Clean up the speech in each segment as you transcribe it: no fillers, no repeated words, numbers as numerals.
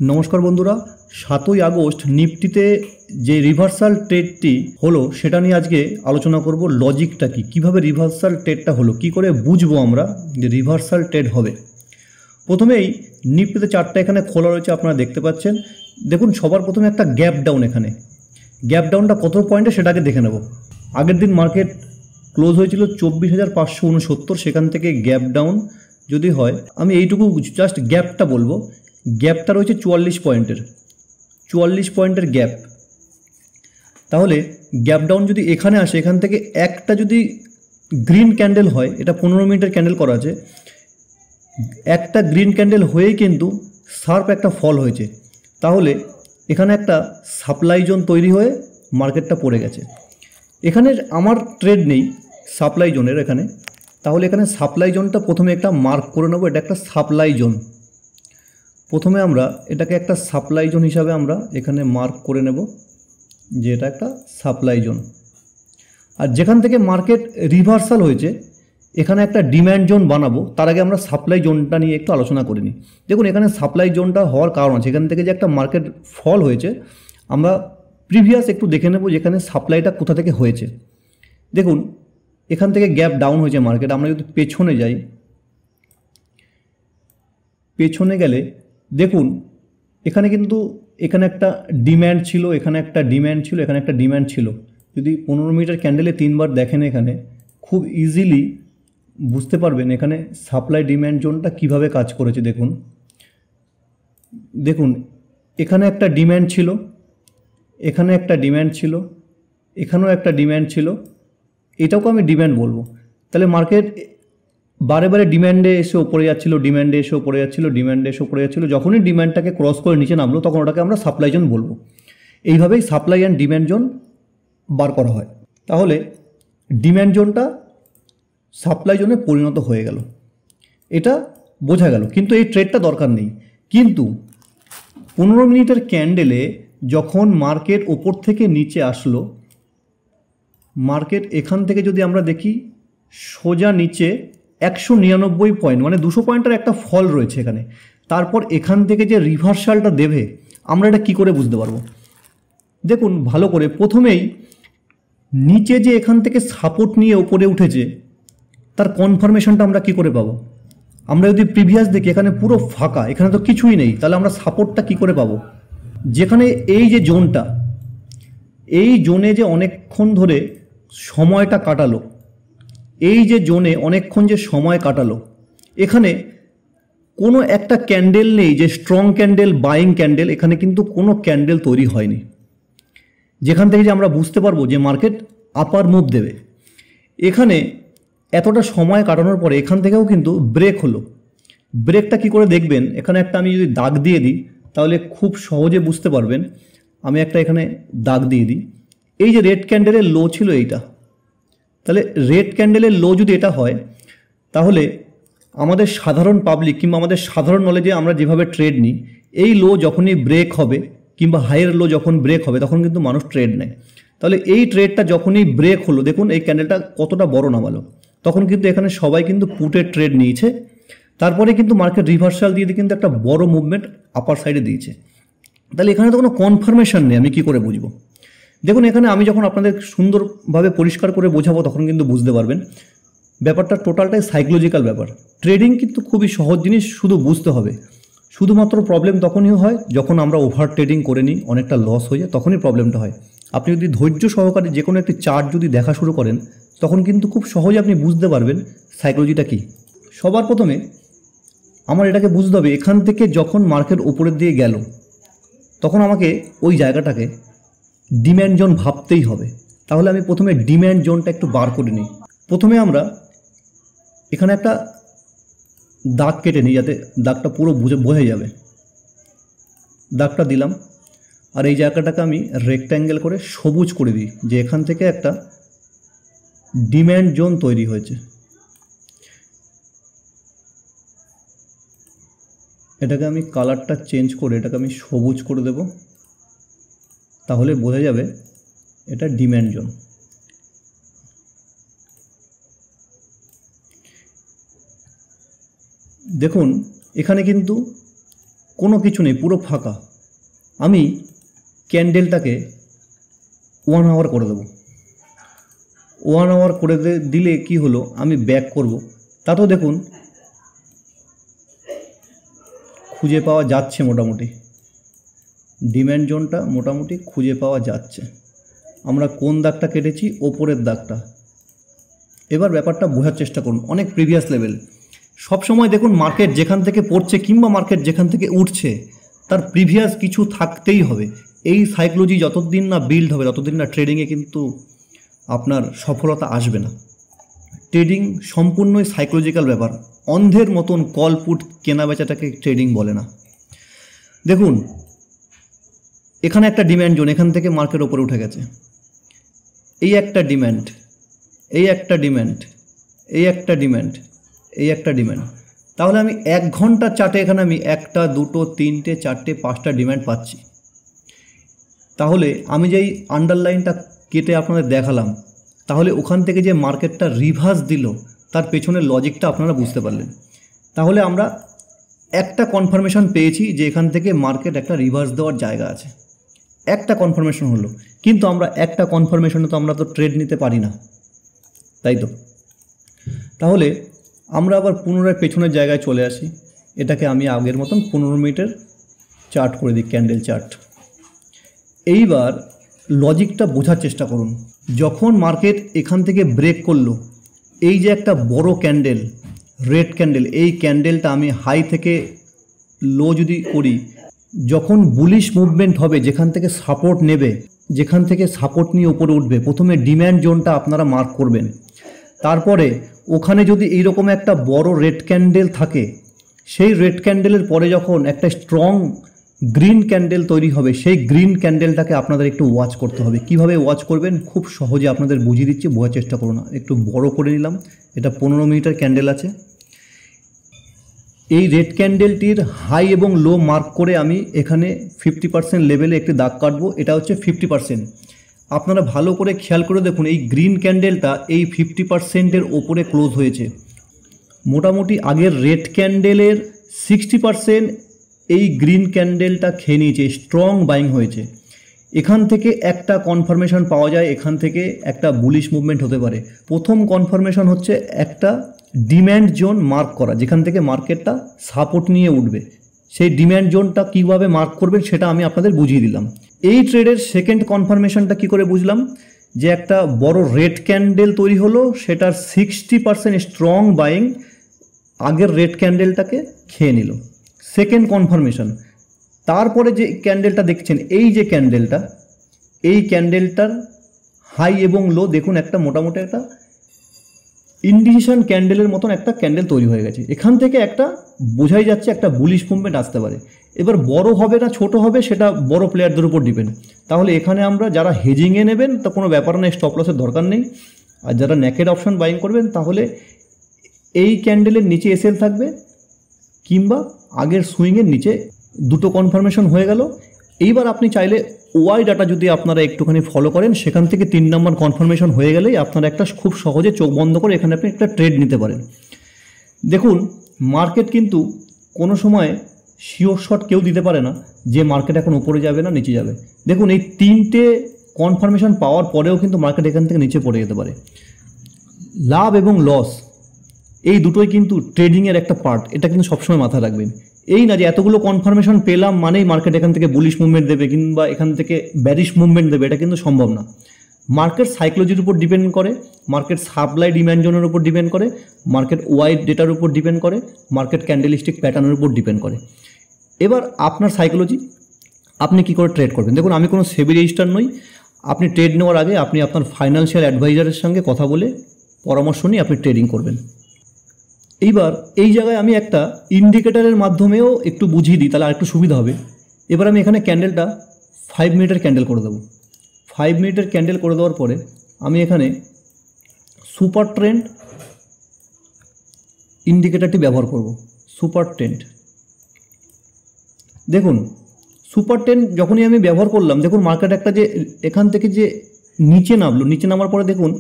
নমস্কার বন্ধুরা, 7ই আগস্ট নিফটিতে যে রিভার্সাল ট্রেডটি হলো সেটা নিয়ে আজকে আলোচনা করব। লজিকটা কি, কিভাবে রিভার্সাল ট্রেডটা হলো, কি করে বুঝবো আমরা যে রিভার্সাল ট্রেড হবে। প্রথমেই নিফটিতে চারটা এখানে খোলা রয়েছে, আপনারা দেখতে পাচ্ছেন। দেখুন, সবার প্রথমে একটা গ্যাপ ডাউন, এখানে গ্যাপ ডাউনটা কত পয়েন্টে সেটাকে দেখে নেব। আগের দিন মার্কেট ক্লোজ হয়েছিল 24,569, সেখান থেকে গ্যাপ ডাউন যদি হয়, আমি এইটুকু জাস্ট গ্যাপটা বলবো। গ্যাপটা রয়েছে 44 পয়েন্টের গ্যাপ। তাহলে গ্যাপ ডাউন যদি এখানে আসে, এখান থেকে একটা যদি গ্রিন ক্যান্ডেল হয়, এটা 15 মিনিটের ক্যান্ডেল করা আছে, একটা গ্রিন ক্যান্ডেল হয়েই কিন্তু শার্প একটা ফল হয়েছে। তাহলে এখানে একটা সাপ্লাই জোন তৈরি হয়ে মার্কেটটা পড়ে গেছে। এখানে আমার ট্রেড নেই সাপ্লাই জোনের এখানে, তাহলে এখানে সাপ্লাই জোনটা প্রথমে একটা মার্ক করে নেবো। এটা একটা সাপ্লাই জোন, প্রথমে আমরা এটাকে একটা সাপ্লাই জোন হিসাবে আমরা এখানে মার্ক করে নেব যে এটা একটা সাপ্লাই জোন। আর যেখান থেকে মার্কেট রিভার্সাল হয়েছে এখানে একটা ডিম্যান্ড জোন বানাবো। তার আগে আমরা সাপ্লাই জোনটা নিয়ে একটু আলোচনা করে নিই। দেখুন, এখানে সাপ্লাই জোনটা হওয়ার কারণ আছে, এখান থেকে যে একটা মার্কেট ফল হয়েছে, আমরা প্রিভিয়াস একটু দেখে নেব যেখানে সাপ্লাইটা কোথা থেকে হয়েছে। দেখুন, এখান থেকে গ্যাপ ডাউন হয়েছে মার্কেট। আমরা যদি পেছনে যাই, পেছনে গেলে দেখুন এখানে কিন্তু এখানে একটা ডিম্যান্ড ছিল, এখানে একটা ডিম্যান্ড ছিল, এখানে একটা ডিম্যান্ড ছিল। যদি 15 মিনিটের ক্যান্ডেলে তিনবার দেখেন, এখানে খুব ইজিলি বুঝতে পারবেন এখানে সাপ্লাই ডিম্যান্ড জোনটা কিভাবে কাজ করেছে। দেখুন দেখুন এখানে একটা ডিম্যান্ড ছিল, এখানে একটা ডিম্যান্ড ছিল, এখানেও একটা ডিম্যান্ড ছিল, এটাকে আমি ডিম্যান্ড বলবো। তাহলে মার্কেট বারে বারে ডিম্যান্ডে এসে ওপরে যাচ্ছিলো, ডিম্যান্ডে এসে ওপরে যাচ্ছিলো, ডিম্যান্ডে এসে ওপরে যাচ্ছিলো। যখনই ডিম্যান্ডটাকে ক্রস করে নিচে নামলো তখন ওটাকে আমরা সাপ্লাই জোন বলবো। এইভাবেই সাপ্লাই অ্যান্ড ডিম্যান্ড জোন বার করা হয়। তাহলে ডিম্যান্ড জোনটা সাপ্লাই জোনে পরিণত হয়ে গেল, এটা বোঝা গেল। কিন্তু এই ট্রেডটা দরকার নেই। কিন্তু 15 মিনিটের ক্যান্ডেলে যখন মার্কেট ওপর থেকে নিচে আসলো, মার্কেট এখান থেকে যদি আমরা দেখি সোজা নিচে 199 পয়েন্ট, মানে 200 পয়েন্টের একটা ফল রয়েছে এখানে। তারপর এখান থেকে যে রিভার্সালটা দেবে আমরা এটা কি করে বুঝতে পারবো? দেখুন ভালো করে, প্রথমেই নিচে যে এখান থেকে সাপোর্ট নিয়ে উপরে উঠেছে তার কনফার্মেশনটা আমরা কি করে পাবো? আমরা যদি প্রিভিয়াস দেখি এখানে পুরো ফাঁকা, এখানে তো কিছুই নেই, তাহলে আমরা সাপোর্টটা কি করে পাবো? যেখানে এই যে জোনটা, এই জোনে যে অনেকক্ষণ ধরে সময়টা কাটালো, এই যে জোনে অনেকক্ষণ যে সময় কাটালো, এখানে কোনো একটা ক্যান্ডেল নেই যে স্ট্রং ক্যান্ডেল, বাইং ক্যান্ডেল, এখানে কিন্তু কোনো ক্যান্ডেল তৈরি হয়নি যেখান থেকে যে আমরা বুঝতে পারবো যে মার্কেট আপার মুভ দেবে। এখানে এতটা সময় কাটানোর পরে এখান থেকেও কিন্তু ব্রেক হলো। ব্রেকটা কি করে দেখবেন? এখানে একটা আমি যদি দাগ দিয়ে দিই তাহলে খুব সহজে বুঝতে পারবেন। আমি একটা এখানে দাগ দিয়ে দিই। এই যে রেড ক্যান্ডেলের লো ছিল এইটা, তাহলে রেড ক্যান্ডেলের লো যদি এটা হয়, তাহলে আমাদের সাধারণ পাবলিক কিংবা আমাদের সাধারণ নলেজে আমরা যেভাবে ট্রেড নিই, এই লো যখনই ব্রেক হবে কিংবা হাইয়ের লো যখন ব্রেক হবে তখন কিন্তু মানুষ ট্রেড নেয়। তাহলে এই ট্রেডটা যখনই ব্রেক হলো, দেখুন এই ক্যান্ডেলটা কতটা বড় নামালো, তখন কিন্তু এখানে সবাই কিন্তু পুটের ট্রেড নিয়েছে। তারপরে কিন্তু মার্কেট রিভার্সাল দিয়ে কিন্তু একটা বড় মুভমেন্ট আপার সাইডে দিয়েছে। তাহলে এখানে তো কোনো কনফার্মেশন নেই, আমি কি করে বুঝবো? দেখুন এখানে আমি যখন আপনাদের সুন্দরভাবে পরিষ্কার করে বোঝাবো তখন কিন্তু বুঝতে পারবেন। ব্যাপারটা টোটালটাই সাইকোলজিক্যাল ব্যাপার। ট্রেডিং কিন্তু খুবই সহজ জিনিস, শুধু বুঝতে হবে। শুধুমাত্র প্রবলেম তখনই হয় যখন আমরা ওভার ট্রেডিং করে নিই, অনেকটা লস হয়ে যায়, তখনই প্রবলেমটা হয়। আপনি যদি ধৈর্য সহকারে যে কোনো একটি চার্ট যদি দেখা শুরু করেন তখন কিন্তু খুব সহজে আপনি বুঝতে পারবেন সাইকোলজিটা কী। সবার প্রথমে আমার এটাকে বুঝতে হবে, এখান থেকে যখন মার্কেট উপরের দিকে গেল তখন আমাকে ওই জায়গাটাকে ডিম্যান্ড জোন ভাবতেই হবে। তাহলে আমি প্রথমে ডিম্যান্ড জোনটা একটু বার করে নিই। প্রথমে আমরা এখানে একটা দাগ কেটে নিই যাতে দাগটা পুরো বোঝা যাবে। দাগটা দিলাম, আর এই জায়গাটাকে আমি রেক্ট্যাঙ্গেল করে সবুজ করে দিই যে এখান থেকে একটা ডিম্যান্ড জোন তৈরি হয়েছে। এটাকে আমি কালারটা চেঞ্জ করে এটাকে আমি সবুজ করে দেব, তাহলে বোঝা যাবে এটা ডিম্যান্ড জোন। দেখুন এখানে কিন্তু কোনো কিছু নেই, পুরো ফাঁকা। আমি ক্যান্ডেলটাকে 1 আওয়ার করে দেবো। 1 আওয়ার করে দিলে কি হলো, আমি ব্যাক করব, তাতেও দেখুন খুঁজে পাওয়া যাচ্ছে, মোটামুটি ডিম্যান্ড জোনটা মোটামুটি খুঁজে পাওয়া যাচ্ছে। আমরা কোন দাগটা কেটেছি, ওপরের দাগটা। এবার ব্যাপারটা বোঝার চেষ্টা করুন, অনেক প্রিভিয়াস লেভেল। সবসময় দেখুন মার্কেট যেখান থেকে পড়ছে কিংবা মার্কেট যেখান থেকে উঠছে তার প্রিভিয়াস কিছু থাকতেই হবে। এই সাইকোলজি যতদিন না বিল্ড হবে ততদিন না ট্রেডিংয়ে কিন্তু আপনার সফলতা আসবে না। ট্রেডিং সম্পূর্ণই সাইকোলজিক্যাল ব্যাপার। অন্ধের মতন কল পুট কেনা বেচাটাকে ট্রেডিং বলে না। দেখুন এখানে একটা ডিম্যান্ড জোন, এখান থেকে মার্কেট ওপরে উঠে গেছে। এই একটা ডিম্যান্ড, এই একটা ডিম্যান্ড, এই একটা ডিম্যান্ড, এই একটা ডিম্যান্ড। তাহলে আমি 1 ঘন্টা চার্টে এখানে আমি 1টা 2টো 3টে 4টে 5টা ডিম্যান্ড পাচ্ছি। তাহলে আমি যেই আন্ডারলাইনটা কেটে আপনাদের দেখালাম, তাহলে ওখান থেকে যে মার্কেটটা রিভার্স দিল তার পেছনের লজিকটা আপনারা বুঝতে পারলেন। তাহলে আমরা একটা কনফার্মেশন পেয়েছি যে এখান থেকে মার্কেট একটা রিভার্স দেওয়ার জায়গা আছে, একটা কনফার্মেশন হলো। কিন্তু আমরা একটা কনফার্মেশনে তো আমরা তো ট্রেড নিতে পারি না, তাই তো? তাহলে আমরা আবার পুনরায় পেছনের জায়গায় চলে আসি। এটাকে আমি আগের মতন 15 মিনিটের চার্ট করে দিই, ক্যান্ডেল চার্ট। এইবার লজিকটা বোঝার চেষ্টা করুন। যখন মার্কেট এখান থেকে ব্রেক করলো, এই যে একটা বড় ক্যান্ডেল, রেড ক্যান্ডেল, এই ক্যান্ডেলটা আমি হাই থেকে লো যদি করি, যখন বুলিশ মুভমেন্ট হবে, যেখান থেকে সাপোর্ট নেবে, যেখান থেকে সাপোর্ট নিয়ে উপরে উঠবে, প্রথমে ডিম্যান্ড জোনটা আপনারা মার্ক করবেন। তারপরে ওখানে যদি এইরকম একটা বড় রেড ক্যান্ডেল থাকে, সেই রেড ক্যান্ডেলের পরে যখন একটা স্ট্রং গ্রিন ক্যান্ডেল তৈরি হবে, সেই গ্রিন ক্যান্ডেলটাকে আপনাদের একটু ওয়াচ করতে হবে। কিভাবে ওয়াচ করবেন খুব সহজে আপনাদের বুঝিয়ে দিচ্ছি, বোঝার চেষ্টা করুন। একটু বড় করে নিলাম, এটা 15 মিনিটের ক্যান্ডেল আছে। এই রেড ক্যান্ডেলটির হাই এবং লো মার্ক করে আমি এখানে 50% লেভেলে একটি দাগ কাটবো। এটা হচ্ছে 50%। আপনারা ভালো করে খেয়াল করে দেখুন, এই গ্রিন ক্যান্ডেলটা এই 50%-এর ওপরে ক্লোজ হয়েছে। মোটামুটি আগের রেড ক্যান্ডেলের 60% এই গ্রিন ক্যান্ডেলটা খেয়ে নিয়েছে, স্ট্রং বাইং হয়েছে। এখান থেকে একটা কনফার্মেশন পাওয়া যায়, এখান থেকে একটা বুলিশ মুভমেন্ট হতে পারে। প্রথম কনফার্মেশন হচ্ছে একটা ডিম্যান্ড জোন মার্ক করা, যেখান থেকে মার্কেটটা সাপোর্ট নিয়ে উঠবে। সেই ডিম্যান্ড জোনটা কীভাবে মার্ক করবেন সেটা আমি আপনাদের বুঝিয়ে দিলাম। এই ট্রেডের সেকেন্ড কনফার্মেশনটা কী করে বুঝলাম, যে একটা বড় রেড ক্যান্ডেল তৈরি হলো, সেটার 60% স্ট্রং বাইং আগের রেড ক্যান্ডেলটাকে খেয়ে নিল, সেকেন্ড কনফার্মেশন। তারপরে যে ক্যান্ডেলটা দেখছেন, এই যে ক্যান্ডেলটা, এই ক্যান্ডেলটার হাই এবং লো দেখুন, একটা মোটামুটি একটা ইন্ডিকেশন ক্যান্ডেলের মতন একটা ক্যান্ডেল তৈরি হয়ে গেছে। এখান থেকে একটা বোঝাই যাচ্ছে একটা বুলিশ মুভমেন্ট আসতে পারে। এবার বড় হবে না ছোট হবে সেটা বড় প্লেয়ারদের উপর ডিপেন্ড। তাহলে এখানে আমরা যারা হেজিংয়ে নেবেন তা কোনো ব্যাপার নেই, স্টপ লসের দরকার নেই। আর যারা নেকেড অপশন বাইং করবেন তাহলে এই ক্যান্ডেলের নিচে এসএল থাকবে, কিংবা আগের সুইংয়ের নিচে। দুটো কনফার্মেশন হয়ে গেল। এইবার আপনি চাইলে ওয়াই ডাটা যদি আপনারা একটুখানি ফলো করেন, সেখান থেকে 3 নম্বর কনফার্মেশন হয়ে গেলেই আপনারা একটা খুব সহজে চোখ বন্ধ করে এখানে আপনি একটা ট্রেড নিতে পারেন। দেখুন মার্কেট কিন্তু কোনো সময় শিওর শট কেউ দিতে পারে না যে মার্কেট এখন উপরে যাবে না নিচে যাবে। দেখুন এই 3টে কনফার্মেশন পাওয়ার পরেও কিন্তু মার্কেট এখান থেকে নিচে পড়ে যেতে পারে। লাভ এবং লস এই দুটোই কিন্তু ট্রেডিংয়ের একটা পার্ট, এটা কিন্তু সবসময় মাথায় রাখবেন। এই না যে এতগুলো কনফার্মেশন পেলাম মানেই মার্কেট এখান থেকে বুলিশ মুভমেন্ট দেবে কিংবা এখান থেকে ব্যারিশ মুভমেন্ট দেবে, এটা কিন্তু সম্ভব না। মার্কেট সাইকোলজির উপর ডিপেন্ড করে, মার্কেট সাপ্লাই ডিম্যান্ড জোনের উপর ডিপেন্ড করে, মার্কেট ওয়াই ডেটার উপর ডিপেন্ড করে, মার্কেট ক্যান্ডেলস্টিক প্যাটার্নের উপর ডিপেন্ড করে। এবার আপনার সাইকোলজি, আপনি কি করে ট্রেড করবেন। দেখুন আমি কোনো সেবি রেজিস্টার নই। আপনি ট্রেড নেওয়ার আগে আপনি আপনার ফাইন্যান্সিয়াল অ্যাডভাইজারের সঙ্গে কথা বলে পরামর্শ নিয়ে আপনি ট্রেডিং করবেন। এইবার এই জায়গায় আমি একটা ইন্ডিকেটারের মাধ্যমেও একটু বুঝিয়ে দিই, তাহলে আরেকটু সুবিধা হবে। এবার আমি এখানে ক্যান্ডেলটা 5 মিনিটের ক্যান্ডেল করে দেবো। 5 মিনিটের ক্যান্ডেল করে দেওয়ার পরে আমি এখানে সুপার ট্রেন্ড ইন্ডিকেটারটি ব্যবহার করব। সুপার ট্রেন্ড, দেখুন সুপার ট্রেন্ড যখনই আমি ব্যবহার করলাম, দেখুন মার্কেট একটা যে এখান থেকে যে নিচে নামলো, নিচে নামার পরে দেখুন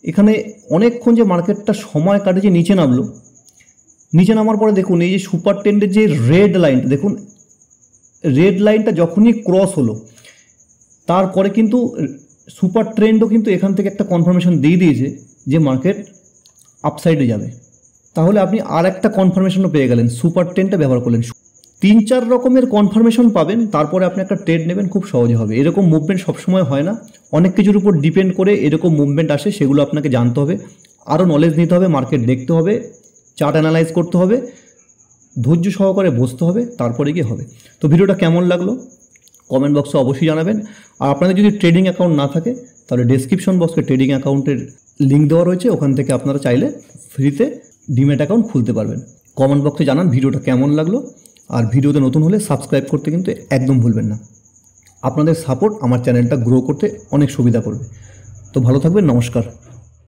এখানে অনেকক্ষণ যে মার্কেটটা সময় কাটে, যে নিচে নামলো, নিচে নামার পরে দেখুন এই যে সুপার ট্রেন্ডের যে রেড লাইনটা, দেখুন এই রেড লাইনটা রেড লাইনটা যখনই ক্রস হলো তারপরে কিন্তু সুপার ট্রেন্ডও কিন্তু এখান থেকে একটা কনফার্মেশন দিয়ে দিয়েছে যে মার্কেট আপসাইডে যাবে। তাহলে আপনি আর একটা কনফার্মেশনও পেয়ে গেলেন, সুপার ট্রেন্ডটা ব্যবহার করলেন। 3-4 রকমের কনফার্মেশন পাবেন, তারপরে আপনি একটা ট্রেড নেবেন, খুব সহজে হবে। এরকম মুভমেন্ট সবসময় হয় না, অনেক কিছুর উপর ডিপেন্ড করে এরকম মুভমেন্ট আসে, সেগুলো আপনাকে জানতে হবে, আরও নলেজ নিতে হবে, মার্কেট দেখতে হবে, চার্ট অ্যানালাইজ করতে হবে, ধৈর্য সহকারে বসতে হবে, তারপরে গিয়ে হবে। তো ভিডিওটা কেমন লাগলো কমেন্ট বক্সে অবশ্যই জানাবেন। আর আপনাদের যদি ট্রেডিং অ্যাকাউন্ট না থাকে তাহলে ডেসক্রিপশন বক্সে ট্রেডিং অ্যাকাউন্টের লিঙ্ক দেওয়া রয়েছে, ওখান থেকে আপনারা চাইলে ফ্রিতে ডিম্যাট অ্যাকাউন্ট খুলতে পারবেন। কমেন্ট বক্সে জানান ভিডিওটা কেমন লাগলো, আর ভিডিওতে নতুন হলে সাবস্ক্রাইব করতে কিন্তু একদম ভুলবেন না। আপনাদের সাপোর্ট আমার চ্যানেলটা গ্রো করতে অনেক সুবিধা করবে। তো ভালো থাকবেন, নমস্কার।